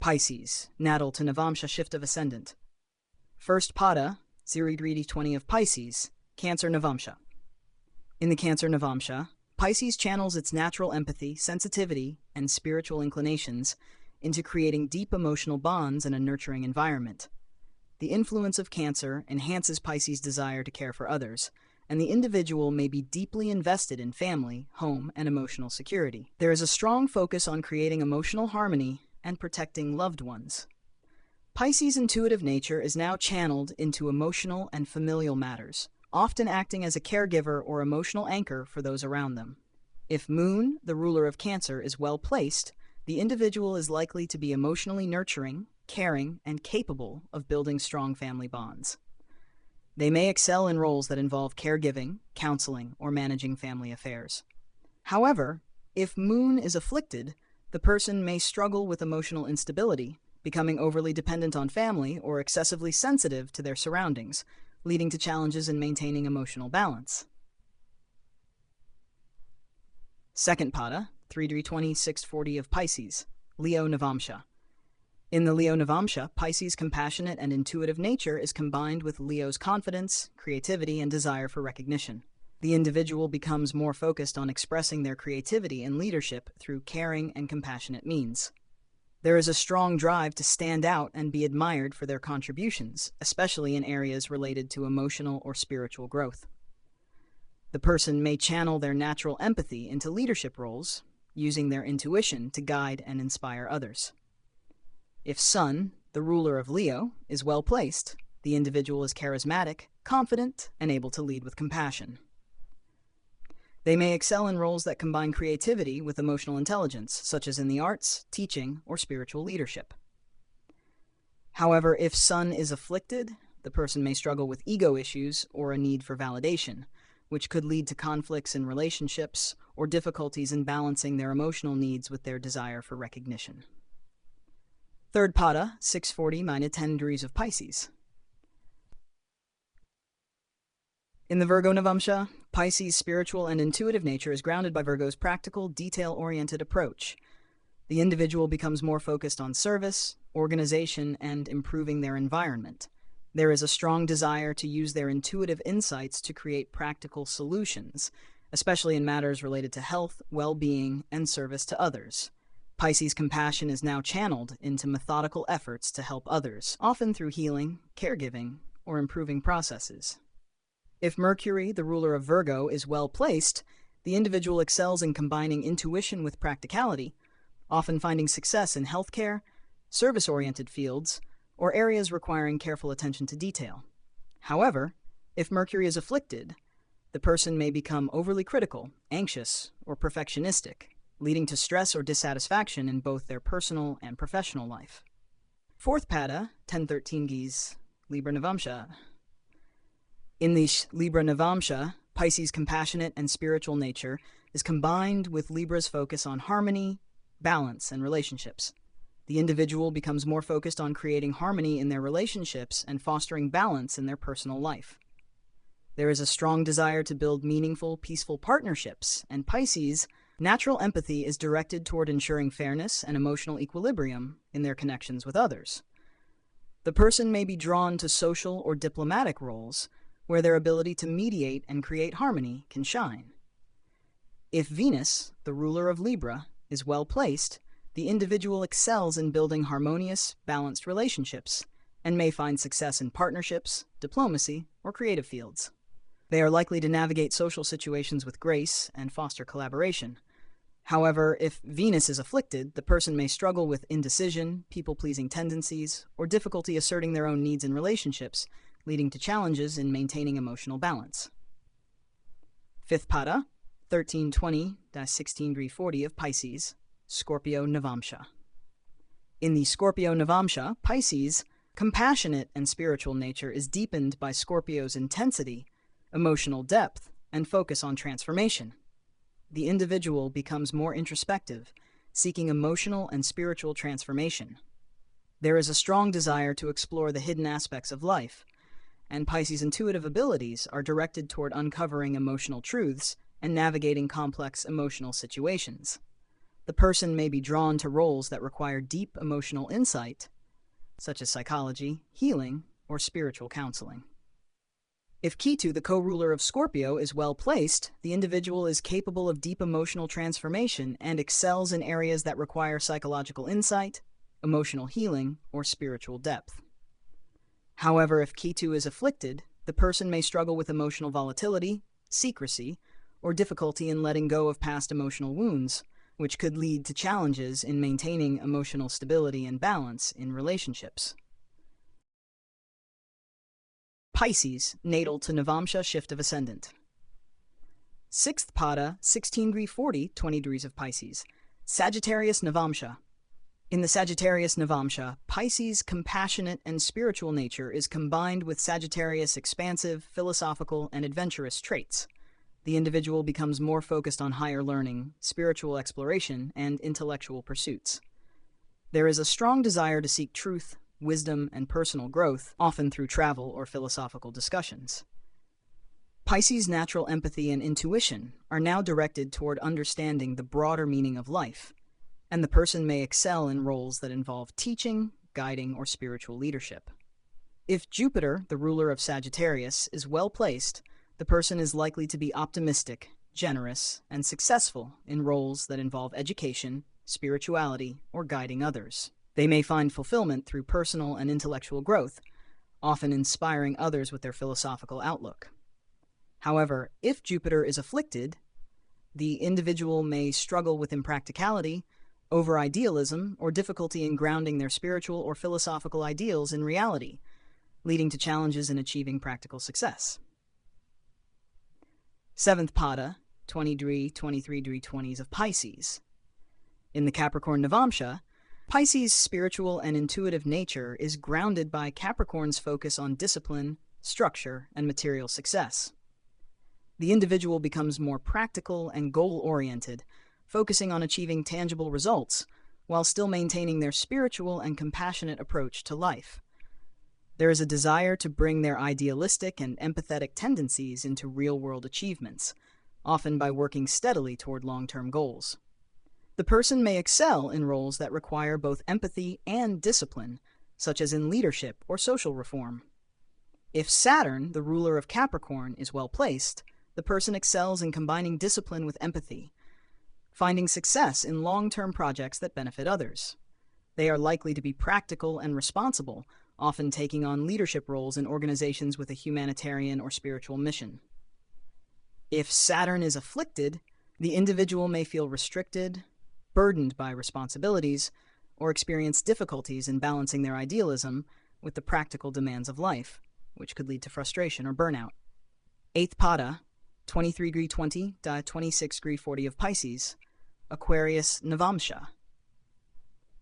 Pisces, natal to Navamsha shift of ascendant. First pada, 0-20 of Pisces, Cancer Navamsha. In the Cancer Navamsha, Pisces channels its natural empathy, sensitivity, and spiritual inclinations into creating deep emotional bonds in a nurturing environment. The influence of Cancer enhances Pisces' desire to care for others, and the individual may be deeply invested in family, home, and emotional security. There is a strong focus on creating emotional harmony and protecting loved ones. Pisces' intuitive nature is now channeled into emotional and familial matters, often acting as a caregiver or emotional anchor for those around them. If Moon, the ruler of Cancer, is well placed, the individual is likely to be emotionally nurturing, caring, and capable of building strong family bonds. They may excel in roles that involve caregiving, counseling, or managing family affairs. However, if Moon is afflicted, the person may struggle with emotional instability, becoming overly dependent on family or excessively sensitive to their surroundings, leading to challenges in maintaining emotional balance. Second pada, 3-20-6-40 of Pisces, Leo Navamsha. In the Leo Navamsha, Pisces' compassionate and intuitive nature is combined with Leo's confidence, creativity, and desire for recognition. The individual becomes more focused on expressing their creativity and leadership through caring and compassionate means. There is a strong drive to stand out and be admired for their contributions, especially in areas related to emotional or spiritual growth. The person may channel their natural empathy into leadership roles, using their intuition to guide and inspire others. If Sun, the ruler of Leo, is well placed, the individual is charismatic, confident, and able to lead with compassion. They may excel in roles that combine creativity with emotional intelligence, such as in the arts, teaching, or spiritual leadership. However, if Sun is afflicted, the person may struggle with ego issues or a need for validation, which could lead to conflicts in relationships or difficulties in balancing their emotional needs with their desire for recognition. Third pada, 6-40-10 degrees of Pisces. In the Virgo Navamsha, Pisces' spiritual and intuitive nature is grounded by Virgo's practical, detail-oriented approach. The individual becomes more focused on service, organization, and improving their environment. There is a strong desire to use their intuitive insights to create practical solutions, especially in matters related to health, well-being, and service to others. Pisces' compassion is now channeled into methodical efforts to help others, often through healing, caregiving, or improving processes. If Mercury, the ruler of Virgo, is well placed, the individual excels in combining intuition with practicality, often finding success in healthcare, service-oriented fields, or areas requiring careful attention to detail. However, if Mercury is afflicted, the person may become overly critical, anxious, or perfectionistic, leading to stress or dissatisfaction in both their personal and professional life. Fourth pada, 10-13 Geese, Libra Navamsha. In the Libra Navamsha, Pisces' compassionate and spiritual nature is combined with Libra's focus on harmony, balance, and relationships. The individual becomes more focused on creating harmony in their relationships and fostering balance in their personal life. There is a strong desire to build meaningful, peaceful partnerships, and Pisces' natural empathy is directed toward ensuring fairness and emotional equilibrium in their connections with others. The person may be drawn to social or diplomatic roles, where their ability to mediate and create harmony can shine. If Venus, the ruler of Libra, is well placed, the individual excels in building harmonious, balanced relationships, and may find success in partnerships, diplomacy, or creative fields. They are likely to navigate social situations with grace and foster collaboration. However, if Venus is afflicted, the person may struggle with indecision, people-pleasing tendencies, or difficulty asserting their own needs in relationships, leading to challenges in maintaining emotional balance. Fifth pada, 13-20-16-40 of Pisces, Scorpio Navamsha. In the Scorpio Navamsha, Pisces' compassionate and spiritual nature is deepened by Scorpio's intensity, emotional depth, and focus on transformation. The individual becomes more introspective, seeking emotional and spiritual transformation. There is a strong desire to explore the hidden aspects of life, and Pisces' intuitive abilities are directed toward uncovering emotional truths and navigating complex emotional situations. The person may be drawn to roles that require deep emotional insight, such as psychology, healing, or spiritual counseling. If Ketu, the co-ruler of Scorpio, is well placed, the individual is capable of deep emotional transformation and excels in areas that require psychological insight, emotional healing, or spiritual depth. However, if Ketu is afflicted, the person may struggle with emotional volatility, secrecy, or difficulty in letting go of past emotional wounds, which could lead to challenges in maintaining emotional stability and balance in relationships. Pisces, natal to Navamsha, shift of ascendant. 6th Pada, 16° 40, 20 degrees of Pisces. Sagittarius Navamsha. In the Sagittarius Navamsha, Pisces' compassionate and spiritual nature is combined with Sagittarius' expansive, philosophical, and adventurous traits. The individual becomes more focused on higher learning, spiritual exploration, and intellectual pursuits. There is a strong desire to seek truth, wisdom, and personal growth, often through travel or philosophical discussions. Pisces' natural empathy and intuition are now directed toward understanding the broader meaning of life, and the person may excel in roles that involve teaching, guiding, or spiritual leadership. If Jupiter, the ruler of Sagittarius, is well placed, the person is likely to be optimistic, generous, and successful in roles that involve education, spirituality, or guiding others. They may find fulfillment through personal and intellectual growth, often inspiring others with their philosophical outlook. However, if Jupiter is afflicted, the individual may struggle with impracticality, over-idealism, or difficulty in grounding their spiritual or philosophical ideals in reality, leading to challenges in achieving practical success. 7th Pada, 20°, 23° 20s of Pisces. In the Capricorn Navamsha, Pisces' spiritual and intuitive nature is grounded by Capricorn's focus on discipline, structure, and material success. The individual becomes more practical and goal-oriented, focusing on achieving tangible results, while still maintaining their spiritual and compassionate approach to life. There is a desire to bring their idealistic and empathetic tendencies into real-world achievements, often by working steadily toward long-term goals. The person may excel in roles that require both empathy and discipline, such as in leadership or social reform. If Saturn, the ruler of Capricorn, is well placed, the person excels in combining discipline with empathy, finding success in long-term projects that benefit others. They are likely to be practical and responsible, often taking on leadership roles in organizations with a humanitarian or spiritual mission. If Saturn is afflicted, the individual may feel restricted, burdened by responsibilities, or experience difficulties in balancing their idealism with the practical demands of life, which could lead to frustration or burnout. 8th Pada, 23° 20, 26° 40 of Pisces, Aquarius Navamsha.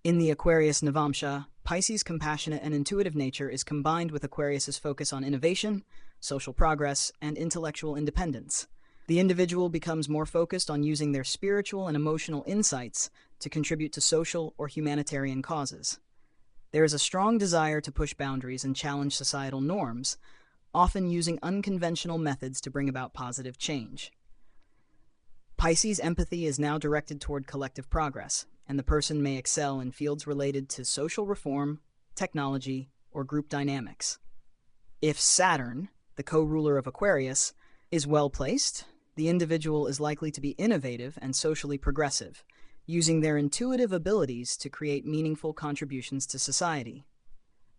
In the Aquarius Navamsha, Pisces' compassionate and intuitive nature is combined with Aquarius's focus on innovation, social progress, and intellectual independence. The individual becomes more focused on using their spiritual and emotional insights to contribute to social or humanitarian causes. There is a strong desire to push boundaries and challenge societal norms, often using unconventional methods to bring about positive change. Pisces' empathy is now directed toward collective progress, and the person may excel in fields related to social reform, technology, or group dynamics. If Saturn, the co-ruler of Aquarius, is well placed, the individual is likely to be innovative and socially progressive, using their intuitive abilities to create meaningful contributions to society.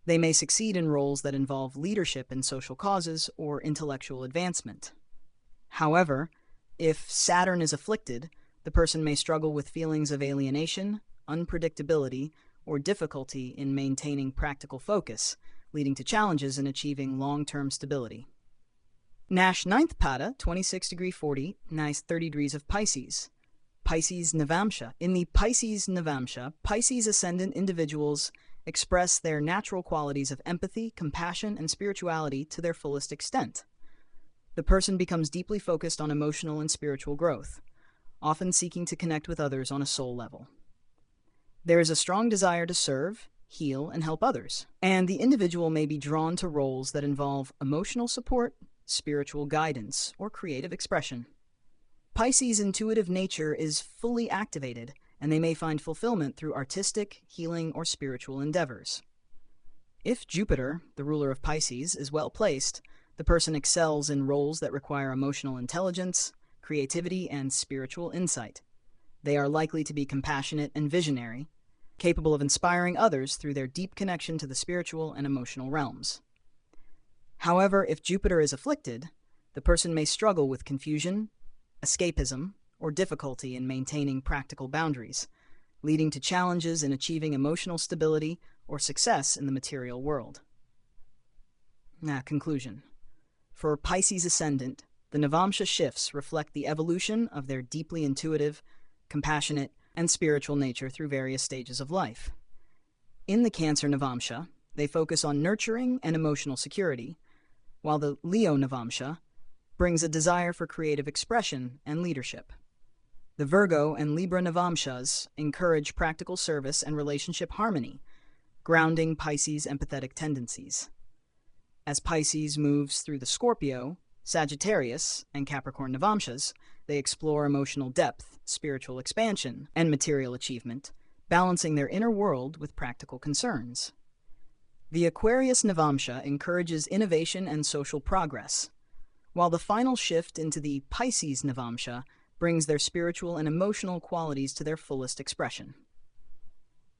They may succeed in roles that involve leadership in social causes or intellectual advancement. However, if Saturn is afflicted, the person may struggle with feelings of alienation, unpredictability, or difficulty in maintaining practical focus, leading to challenges in achieving long-term stability. Nash 9th Pada, 26° 40, nice 30 degrees of Pisces. Pisces Navamsha. In the Pisces Navamsha, Pisces Ascendant individuals express their natural qualities of empathy, compassion, and spirituality to their fullest extent. The person becomes deeply focused on emotional and spiritual growth, often seeking to connect with others on a soul level. There is a strong desire to serve, heal, and help others, and the individual may be drawn to roles that involve emotional support, spiritual guidance, or creative expression. Pisces' intuitive nature is fully activated, and they may find fulfillment through artistic, healing, or spiritual endeavors. If Jupiter, the ruler of Pisces, is well placed, the person excels in roles that require emotional intelligence, creativity, and spiritual insight. They are likely to be compassionate and visionary, capable of inspiring others through their deep connection to the spiritual and emotional realms. However, if Jupiter is afflicted, the person may struggle with confusion, escapism, or difficulty in maintaining practical boundaries, leading to challenges in achieving emotional stability or success in the material world. Conclusion. For Pisces Ascendant, the Navamsha shifts reflect the evolution of their deeply intuitive, compassionate, and spiritual nature through various stages of life. In the Cancer Navamsha, they focus on nurturing and emotional security, while the Leo Navamsha brings a desire for creative expression and leadership. The Virgo and Libra Navamshas encourage practical service and relationship harmony, grounding Pisces' empathetic tendencies. As Pisces moves through the Scorpio, Sagittarius, and Capricorn Navamshas, they explore emotional depth, spiritual expansion, and material achievement, balancing their inner world with practical concerns. The Aquarius Navamsha encourages innovation and social progress, while the final shift into the Pisces Navamsha brings their spiritual and emotional qualities to their fullest expression.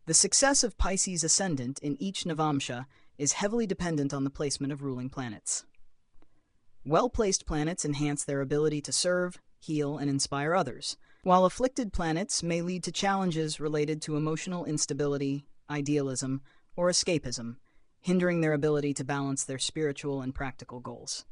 The success of Pisces Ascendant in each Navamsha is heavily dependent on the placement of ruling planets. Well-placed planets enhance their ability to serve, heal, and inspire others, while afflicted planets may lead to challenges related to emotional instability, idealism, or escapism, hindering their ability to balance their spiritual and practical goals.